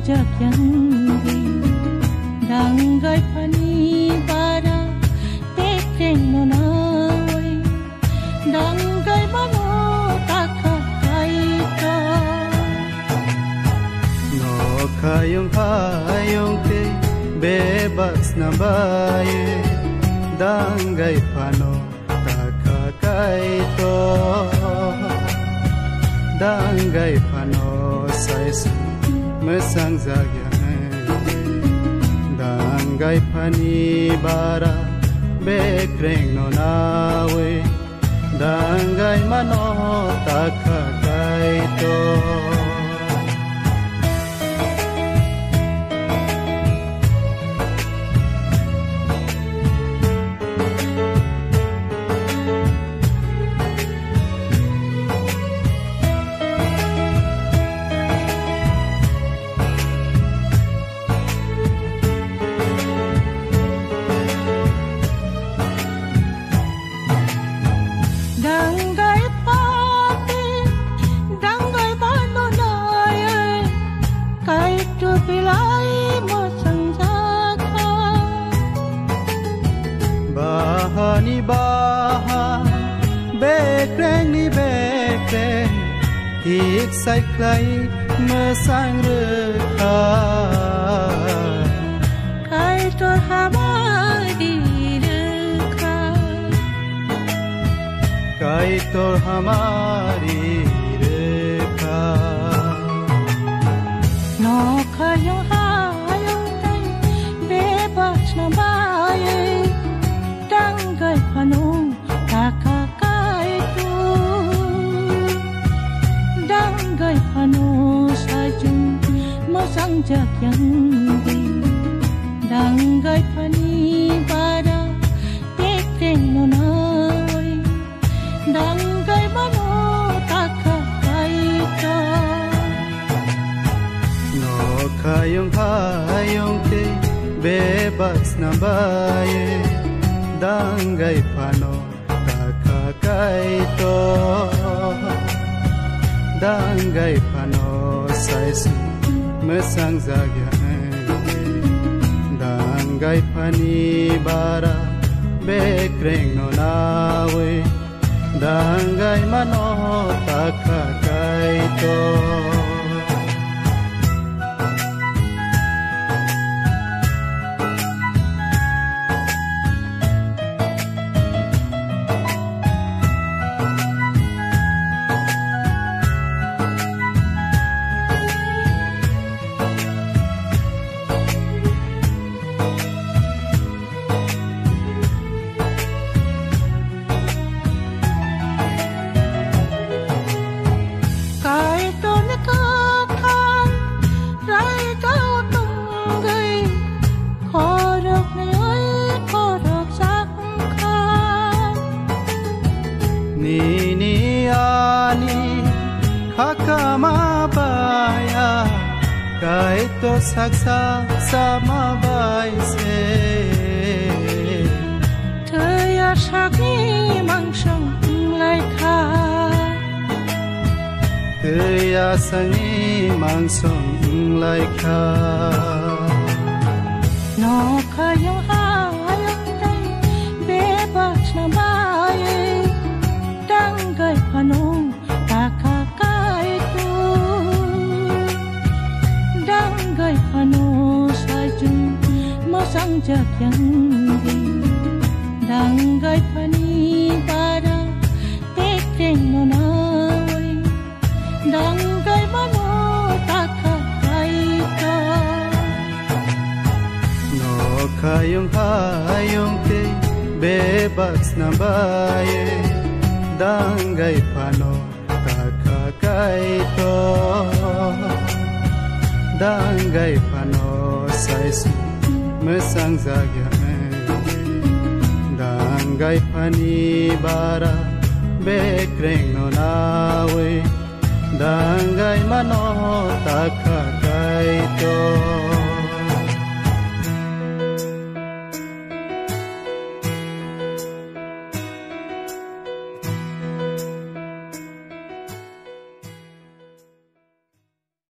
jakyanggi danggai pani bara pekreng nonawai danggai mano takaita no kayong te bebas na baye danggai pano takakaito danggai pano sais mesang zagyang danggai pani bara bekreng nonawe danggai mano takakaito bahani bahan bekreng ni bekreng hik sai klai mesang rekha kai tor hamari rekha kai tor hamari rekha no khayo hayo tai bebas na baye danggai panong takakaito danggai pano sajung masang jakyanggi danggai pani bara pekreng nonawai danggai mano takakaito no kayong te bebas na baye danggai pano takakaito danggai pano sais mesang zagyang danggai pani bara bekreng nonawe danggai mano takakaito Nini ani hakama baya kaito saksa sama baise Taya shakni mangsong lai kha Taya sangi mangsong lai kha No kayong hayang tay bebas na baye danggai panong takakaito danggai pano sajung masang jakyanggi danggai pani bara pekreng nonawai danggai mano takakaito no kayong te bebas na baye danggai pano takakaito danggai pano sais mesang zagyang danggai pani bara bekreng nonawe danggai mano takakaito